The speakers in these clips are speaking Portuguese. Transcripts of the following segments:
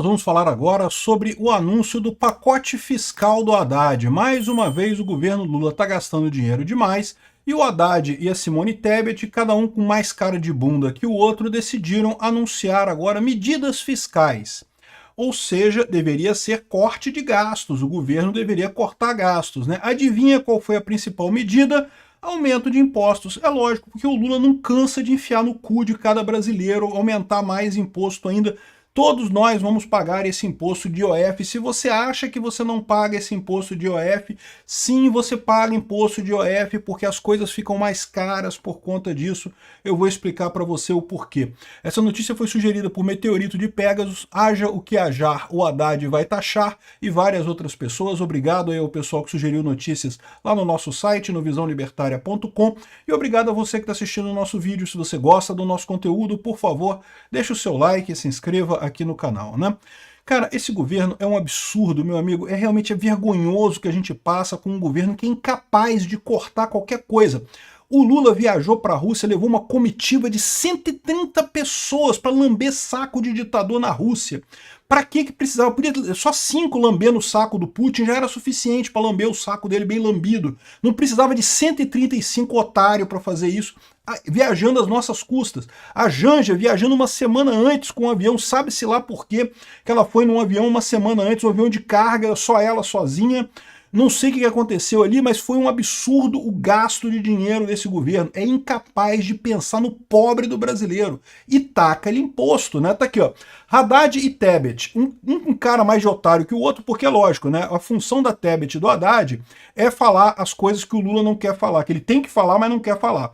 Nós vamos falar agora sobre o anúncio do pacote fiscal do Haddad. Mais uma vez o governo Lula está gastando dinheiro demais e o Haddad e a Simone Tebet, cada um com mais cara de bunda que o outro, decidiram anunciar agora medidas fiscais. Ou seja, deveria ser corte de gastos, o governo deveria cortar gastos, né? Adivinha qual foi a principal medida? Aumento de impostos. É lógico, porque o Lula não cansa de enfiar no cu de cada brasileiro, aumentar mais imposto ainda. Todos nós vamos pagar esse imposto de IOF. Se você acha que você não paga esse imposto de IOF, sim, você paga imposto de IOF, porque as coisas ficam mais caras por conta disso. Eu vou explicar para você o porquê. Essa notícia foi sugerida por Meteorito de Pegasus, haja o que hajar, o Haddad vai taxar, e várias outras pessoas. Obrigado aí ao pessoal que sugeriu notícias lá no nosso site, no visãolibertaria.com, e obrigado a você que está assistindo o nosso vídeo. Se você gosta do nosso conteúdo, por favor, deixe o seu like e se inscreva aqui no canal, né? Cara, esse governo é um absurdo, meu amigo. Realmente vergonhoso que a gente passa com um governo que é incapaz de cortar qualquer coisa. O Lula viajou para a Rússia, levou uma comitiva de 130 pessoas para lamber saco de ditador na Rússia. Para que precisava? Podia só 5 lambendo o saco do Putin já era suficiente para lamber o saco dele bem lambido. Não precisava de 135 otários para fazer isso, viajando às nossas custas. A Janja viajando uma semana antes com um avião, sabe-se lá por quê que ela foi num avião uma semana antes, um avião de carga, só ela sozinha. Não sei o que aconteceu ali, mas foi um absurdo o gasto de dinheiro desse governo. É incapaz de pensar no pobre do brasileiro. E taca-lhe imposto, né? Tá aqui, ó. Haddad e Tebet. Um cara mais de otário que o outro, porque é lógico, né? A função da Tebet e do Haddad é falar as coisas que o Lula não quer falar, que ele tem que falar, mas não quer falar.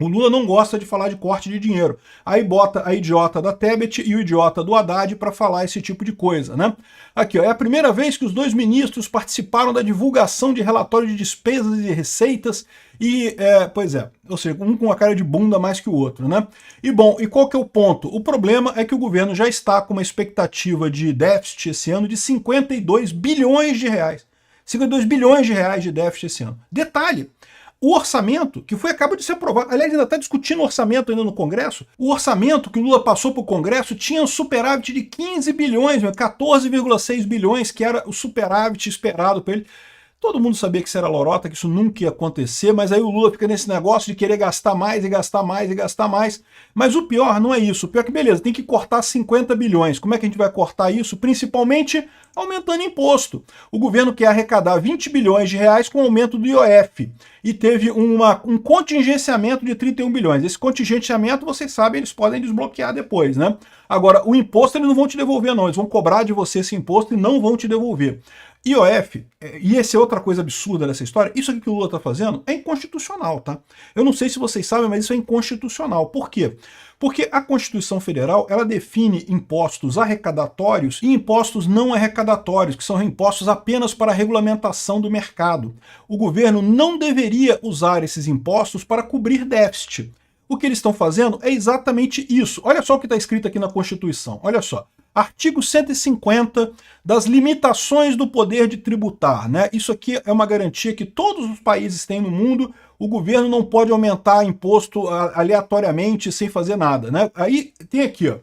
O Lula não gosta de falar de corte de dinheiro. Aí bota a idiota da Tebet e o idiota do Haddad para falar esse tipo de coisa, né? Aqui, ó, é a primeira vez que os dois ministros participaram da divulgação de relatório de despesas e receitas e, pois é, ou seja, um com a cara de bunda mais que o outro, né? E bom, e qual que é o ponto? O problema é que o governo já está com uma expectativa de déficit esse ano de 52 bilhões de reais. 52 bilhões de reais de déficit esse ano. Detalhe, o orçamento, que acabou de ser aprovado, aliás, ainda está discutindo o orçamento ainda no Congresso, o orçamento que o Lula passou para o Congresso tinha um superávit de 15 bilhões, 14,6 bilhões, que era o superávit esperado para ele. Todo mundo sabia que isso era lorota, que isso nunca ia acontecer, mas aí o Lula fica nesse negócio de querer gastar mais e gastar mais e gastar mais. Mas o pior não é isso. O pior é que, beleza, tem que cortar 50 bilhões. Como é que a gente vai cortar isso? Principalmente aumentando imposto. O governo quer arrecadar 20 bilhões de reais com o aumento do IOF. E teve um contingenciamento de 31 bilhões. Esse contingenciamento, vocês sabem, eles podem desbloquear depois, né? Agora, o imposto eles não vão te devolver, não. Eles vão cobrar de você esse imposto e não vão te devolver. IOF, e essa é outra coisa absurda dessa história, isso aqui que o Lula está fazendo é inconstitucional, tá? Eu não sei se vocês sabem, mas isso é inconstitucional. Por quê? Porque a Constituição Federal, ela define impostos arrecadatórios e impostos não arrecadatórios, que são impostos apenas para a regulamentação do mercado. O governo não deveria usar esses impostos para cobrir déficit. O que eles estão fazendo é exatamente isso. Olha só o que está escrito aqui na Constituição, olha só. Artigo 150 das limitações do poder de tributar, né? Isso aqui é uma garantia que todos os países têm no mundo. O governo não pode aumentar imposto aleatoriamente sem fazer nada, né? Aí tem aqui, ó,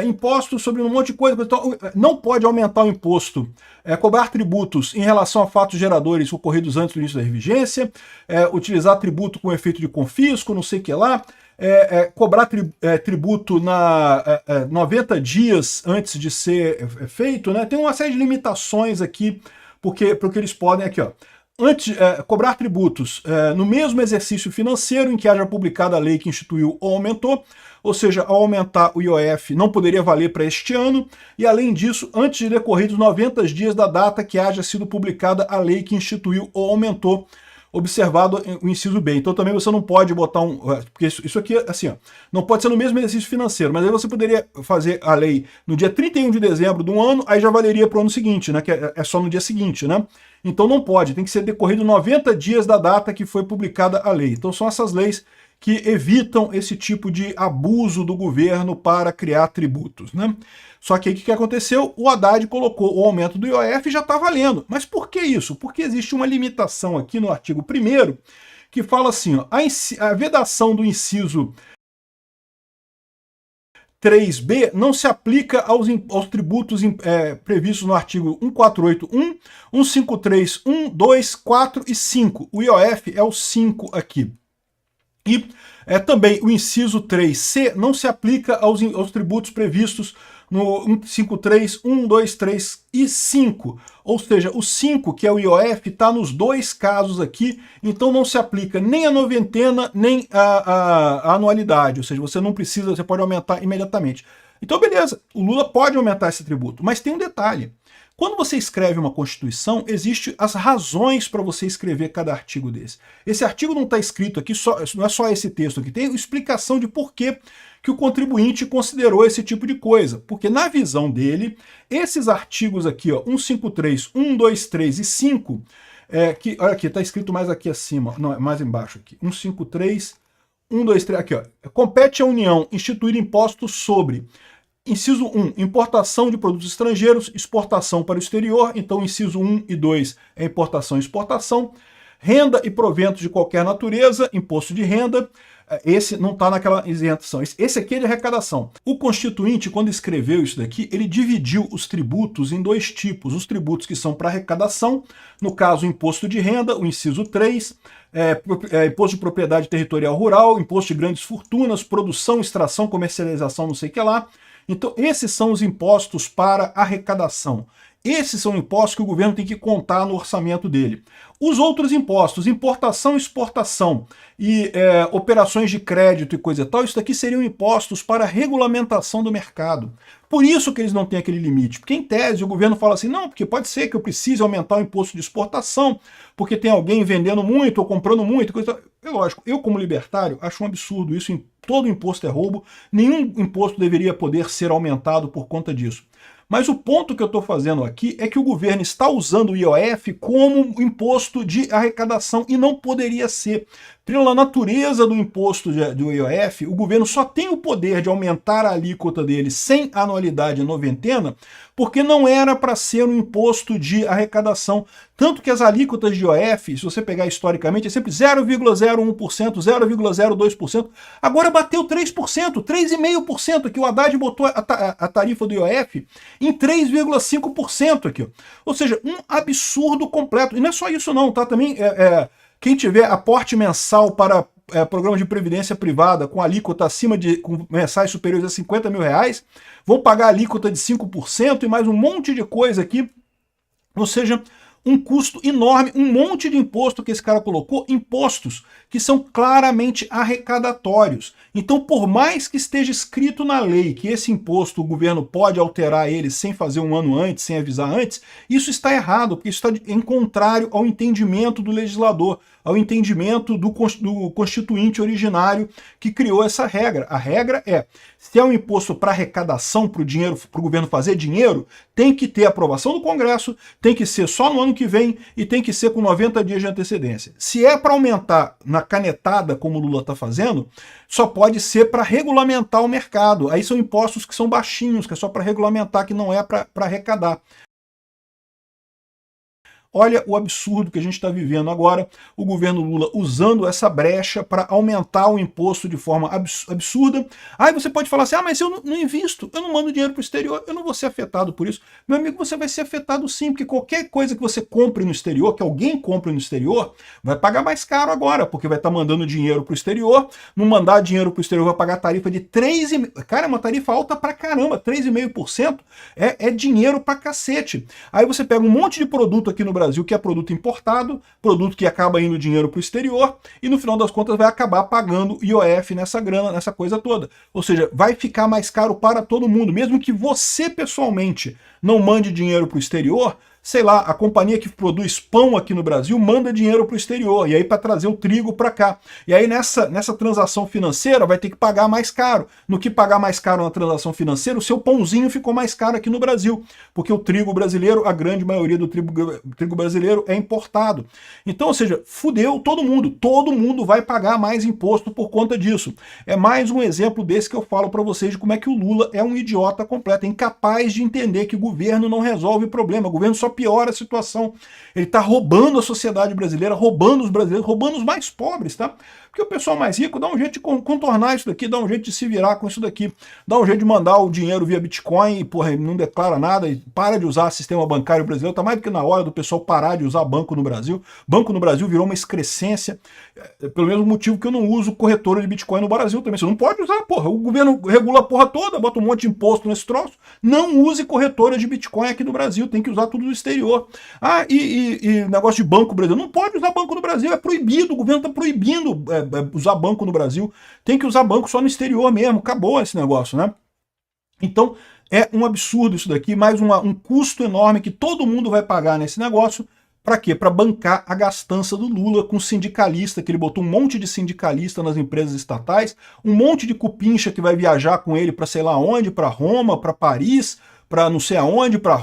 impostos sobre um monte de coisa. Então, não pode aumentar o imposto, cobrar tributos em relação a fatos geradores ocorridos antes do início da vigência, utilizar tributo com efeito de confisco, não sei o que lá. Cobrar tributo 90 dias antes de ser feito, né? Tem uma série de limitações aqui, porque eles podem, aqui, ó, cobrar tributos no mesmo exercício financeiro em que haja publicada a lei que instituiu ou aumentou, ou seja, ao aumentar o IOF não poderia valer para este ano, e além disso, antes de decorridos 90 dias da data que haja sido publicada a lei que instituiu ou aumentou, observado o inciso B. Então também você não pode botar porque isso aqui, assim, ó, não pode ser no mesmo exercício financeiro, mas aí você poderia fazer a lei no dia 31 de dezembro de um ano, aí já valeria para o ano seguinte, né, que é só no dia seguinte, né? Então não pode, tem que ser decorrido 90 dias da data que foi publicada a lei. Então são essas leis que evitam esse tipo de abuso do governo para criar tributos, né? Só que aí o que aconteceu? O Haddad colocou o aumento do IOF e já está valendo. Mas por que isso? Porque existe uma limitação aqui no artigo 1º que fala assim, ó, a vedação do inciso 3B não se aplica aos tributos previstos no artigo 1481, 153, 1, 2, 4 e 5. O IOF é o 5 aqui. E também o inciso 3C não se aplica aos tributos previstos no 153, 1, 2, 3 e 5. Ou seja, o 5, que é o IOF, está nos dois casos aqui, então não se aplica nem a noventena, nem a anualidade. Ou seja, você não precisa, você pode aumentar imediatamente. Então, beleza, o Lula pode aumentar esse tributo, mas tem um detalhe. Quando você escreve uma Constituição, existem as razões para você escrever cada artigo desse. Esse artigo não está escrito aqui, não é só esse texto aqui, tem explicação de por que o contribuinte considerou esse tipo de coisa. Porque na visão dele, esses artigos aqui, ó, 153, 1, 2, 3 e 5, que, olha aqui, está escrito mais aqui acima, não, é mais embaixo aqui, 153, 1, 2, 3, aqui, ó, compete à União instituir impostos sobre... Inciso 1, importação de produtos estrangeiros, exportação para o exterior. Então, inciso 1 e 2 é importação e exportação. Renda e proventos de qualquer natureza, imposto de renda. Esse não está naquela isenção. Esse aqui é de arrecadação. O Constituinte, quando escreveu isso daqui, ele dividiu os tributos em dois tipos. Os tributos que são para arrecadação, no caso, o imposto de renda, o inciso 3, imposto de propriedade territorial rural, imposto de grandes fortunas, produção, extração, comercialização, não sei o que lá. Então, esses são os impostos para arrecadação. Esses são impostos que o governo tem que contar no orçamento dele. Os outros impostos, importação, exportação e operações de crédito e coisa e tal, isso daqui seriam impostos para regulamentação do mercado. Por isso que eles não têm aquele limite. Porque, em tese, o governo fala assim, não, porque pode ser que eu precise aumentar o imposto de exportação, porque tem alguém vendendo muito ou comprando muito. Coisa... É lógico, eu como libertário acho um absurdo isso, todo imposto é roubo, nenhum imposto deveria poder ser aumentado por conta disso. Mas o ponto que eu estou fazendo aqui é que o governo está usando o IOF como imposto de arrecadação e não poderia ser. Pela natureza do imposto do IOF, o governo só tem o poder de aumentar a alíquota dele sem anualidade noventena, porque não era para ser um imposto de arrecadação. Tanto que as alíquotas de IOF, se você pegar historicamente, é sempre 0,01%, 0,02%. Agora bateu 3%, 3,5%, que o Haddad botou a tarifa do IOF em 3,5% aqui. Ou seja, um absurdo completo. E não é só isso não, tá? Também quem tiver aporte mensal para programa de previdência privada com alíquota com mensais superiores a 50 mil reais, vão pagar alíquota de 5% e mais um monte de coisa aqui. Ou seja, um custo enorme, um monte de imposto que esse cara colocou, impostos que são claramente arrecadatórios. Então, por mais que esteja escrito na lei que esse imposto o governo pode alterar ele sem fazer um ano antes, sem avisar antes, isso está errado, porque isso está em contrário ao entendimento do legislador, ao entendimento do constituinte originário que criou essa regra. A regra é, se é um imposto para arrecadação, para o governo fazer dinheiro, tem que ter aprovação do Congresso, tem que ser só no ano que vem e tem que ser com 90 dias de antecedência. Se é para aumentar na canetada, como o Lula está fazendo, só pode ser para regulamentar o mercado. Aí são impostos que são baixinhos, que é só para regulamentar, que não é para arrecadar. Olha o absurdo que a gente está vivendo agora, o governo Lula usando essa brecha para aumentar o imposto de forma absurda. Aí você pode falar assim, mas eu não invisto, eu não mando dinheiro para o exterior, eu não vou ser afetado por isso. Meu amigo, você vai ser afetado sim, porque qualquer coisa que você compre no exterior, que alguém compre no exterior, vai pagar mais caro agora, porque vai estar mandando dinheiro para o exterior, não mandar dinheiro para o exterior vai pagar tarifa de 3,5%. Cara, é uma tarifa alta pra caramba, 3,5% é dinheiro pra cacete. Aí você pega um monte de produto aqui no Brasil que é produto importado, produto que acaba indo dinheiro para o exterior e no final das contas vai acabar pagando IOF nessa grana, nessa coisa toda. Ou seja, vai ficar mais caro para todo mundo, mesmo que você pessoalmente não mande dinheiro para o exterior. Sei lá, a companhia que produz pão aqui no Brasil manda dinheiro para o exterior, e aí para trazer o trigo para cá. E aí nessa transação financeira vai ter que pagar mais caro. No que pagar mais caro na transação financeira, o seu pãozinho ficou mais caro aqui no Brasil, porque o trigo brasileiro, a grande maioria do trigo brasileiro é importado. Então, ou seja, fudeu todo mundo vai pagar mais imposto por conta disso. É mais um exemplo desse que eu falo para vocês de como é que o Lula é um idiota completo, é incapaz de entender que o governo não resolve o problema, o governo só piora a situação. Ele está roubando a sociedade brasileira, roubando os brasileiros, roubando os mais pobres, tá? Porque o pessoal mais rico dá um jeito de contornar isso daqui, dá um jeito de se virar com isso daqui, dá um jeito de mandar o dinheiro via Bitcoin e, porra, não declara nada e para de usar o sistema bancário brasileiro. Tá mais do que na hora do pessoal parar de usar banco no Brasil. Banco no Brasil virou uma excrescência, pelo mesmo motivo que eu não uso corretora de Bitcoin no Brasil também. Você não pode usar, porra. O governo regula a porra toda, bota um monte de imposto nesse troço. Não use corretora de Bitcoin aqui no Brasil, tem que usar tudo do exterior. Ah, e negócio de banco brasileiro. Não pode usar banco no Brasil, é proibido. O governo está proibindo usar banco no Brasil. Tem que usar banco só no exterior mesmo. Acabou esse negócio, né? Então, é um absurdo isso daqui, mais um custo enorme que todo mundo vai pagar nesse negócio. Para quê? Para bancar a gastança do Lula com sindicalista, que ele botou um monte de sindicalista nas empresas estatais, um monte de cupincha que vai viajar com ele para sei lá onde, para Roma, para Paris, para não sei aonde, para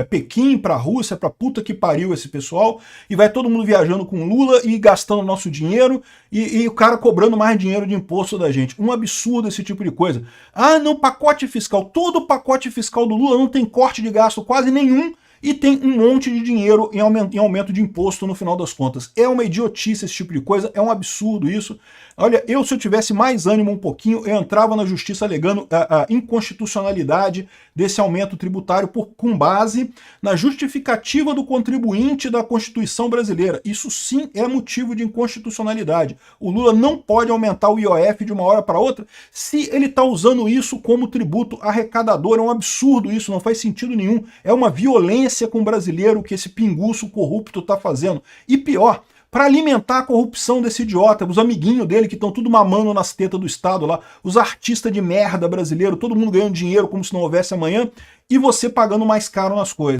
Pequim, para Rússia, para puta que pariu esse pessoal, e vai todo mundo viajando com Lula e gastando nosso dinheiro, e o cara cobrando mais dinheiro de imposto da gente. Um absurdo esse tipo de coisa. Ah, não, pacote fiscal. Todo pacote fiscal do Lula não tem corte de gasto quase nenhum, e tem um monte de dinheiro em aumento de imposto no final das contas. É uma idiotice esse tipo de coisa, é um absurdo isso. Olha, se eu tivesse mais ânimo um pouquinho, eu entrava na justiça alegando a inconstitucionalidade desse aumento tributário com base na justificativa do contribuinte da Constituição brasileira. Isso sim é motivo de inconstitucionalidade. O Lula não pode aumentar o IOF de uma hora para outra se ele está usando isso como tributo arrecadador. É um absurdo isso, não faz sentido nenhum. É uma violência com o brasileiro que esse pinguço corrupto está fazendo. E pior, para alimentar a corrupção desse idiota, os amiguinhos dele que estão tudo mamando nas tetas do Estado lá, os artistas de merda brasileiros, todo mundo ganhando dinheiro como se não houvesse amanhã, e você pagando mais caro nas coisas.